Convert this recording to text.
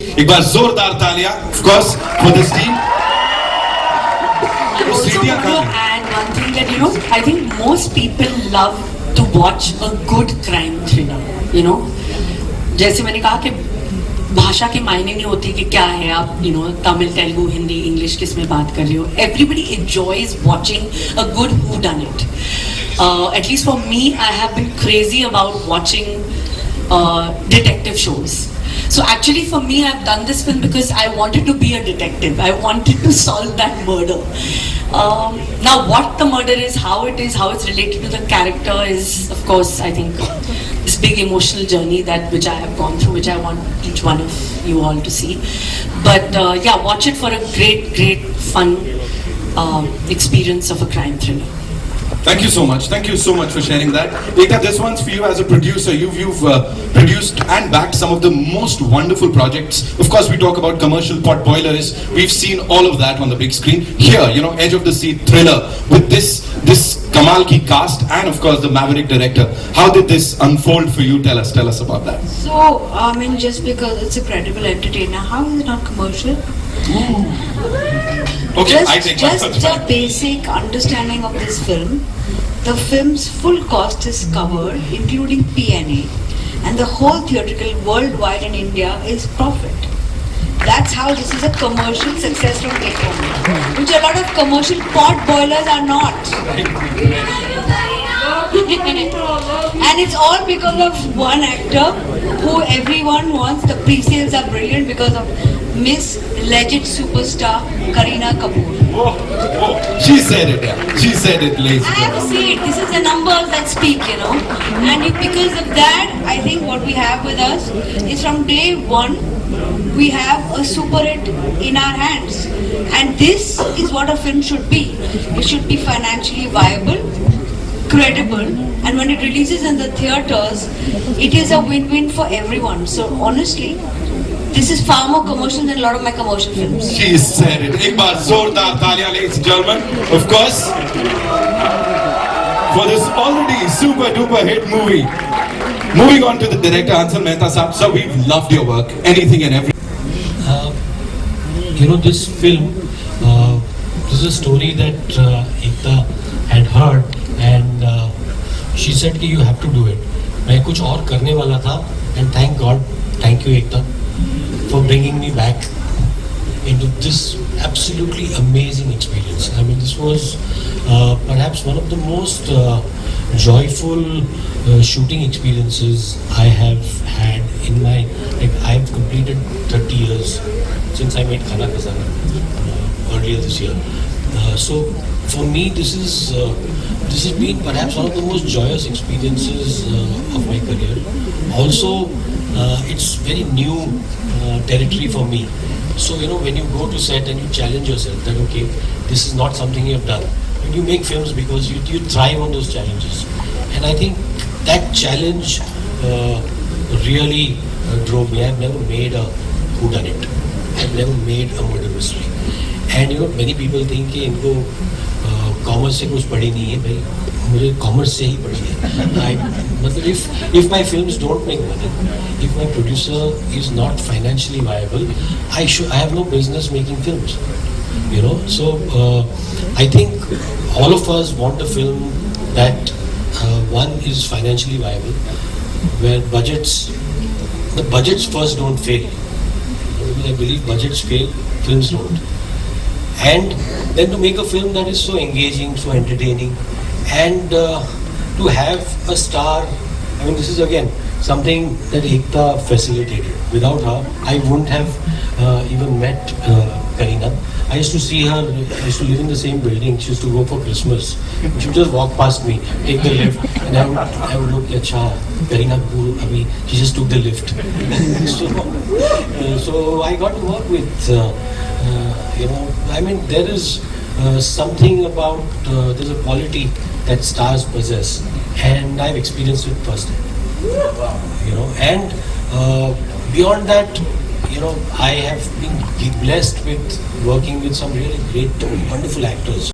एक बार जोरदार तालियां, of course, for this team. I also want to add one thing that I think most people love to watch a good crime thriller. जैसे मैंने कहा कि भाषा के मायने नहीं होती कि क्या है आप तमिल, तेलुगु, हिंदी, इंग्लिश किस में बात कर रहे हो. Everybody enjoys watching a good whodunit. At least for me, I have been crazy about watching detective shows. So actually for me, I've done this film because I wanted to be a detective. I wanted to solve that murder. Now what the murder is, how it's related to the character is, of course, I think this big emotional journey which I have gone through, which I want each one of you all to see. But yeah, watch it for a great fun experience of a crime thriller. Thank you so much. Thank you so much for sharing that. Ekta, this one's for you as a producer. You've produced and backed some of the most wonderful projects. Of course, we talk about commercial pot boilers. We've seen all of that on the big screen. Here, edge of the seat thriller with this Kamal ki cast and of course the maverick director. How did this unfold for you? Tell us about that. So, just because it's a credible entertainer, how is it not commercial? Okay, just a basic understanding of this film. The film's full cost is covered, including P&A, and the whole theatrical worldwide in India is profit. That's how this is a commercial success from day one, which a lot of commercial pot boilers are not. And it's all because of one actor who everyone wants. The pre-sales are brilliant because of Miss Legend Superstar Kareena Kapoor. Oh, she said it, yeah. She said it, ladies. I have to say it. This is the numbers that speak, And because of that, I think what we have with us is from day one, we have a super hit in our hands. And this is what a film should be. It should be financially viable, credible, and when it releases in the theaters, it is a win-win for everyone. So honestly, this is far more commercial than a lot of my commercial films. She said it. Ek baar zordar taaliyan, ladies and gentlemen. Of course, for this already super duper hit movie. Moving on to the director, Ansel Mehta Saab. So we've loved your work, anything and everything. This film, this is a story that Ekta had heard, and she said that you have to do it. मैं कुछ और करने वाला था, and thank God, thank you Ekta, for bringing me back into this absolutely amazing experience. This was perhaps one of the most joyful shooting experiences I have had in my I have completed 30 years since I made Khana Khazana earlier this year. So for me, this has been perhaps one of the most joyous experiences of my career. Also, it's very new territory for me. So when you go to set and you challenge yourself that okay, this is not something you have done, and you make films because you thrive on those challenges. And I think that challenge really drove me. I've never made a whodunit. I've never made a murder mystery. And many people think कि इनको commerce से कुछ पढ़ी नहीं है. भाई मुझे commerce से ही पढ़ी है. मतलब if my films don't make money, if my producer is not financially viable, I have no business making films. So I think all of us want a film that one is financially viable, where the budgets first don't fail. I believe budgets fail, films don't. And then to make a film that is so engaging, so entertaining, and to have a star. This is again something that Ekta facilitated. Without her, I wouldn't have even met Kareena. I used to see her, I used to live in the same building. She used to go for Christmas. She would just walk past me, take the lift, and I would look, Acha, Kareena Kapoor, Abhi, she just took the lift. So I got to work with, there is something about, there's a quality that stars possess, and I've experienced it firsthand. And beyond that, I have been blessed with working with some really great, wonderful actors.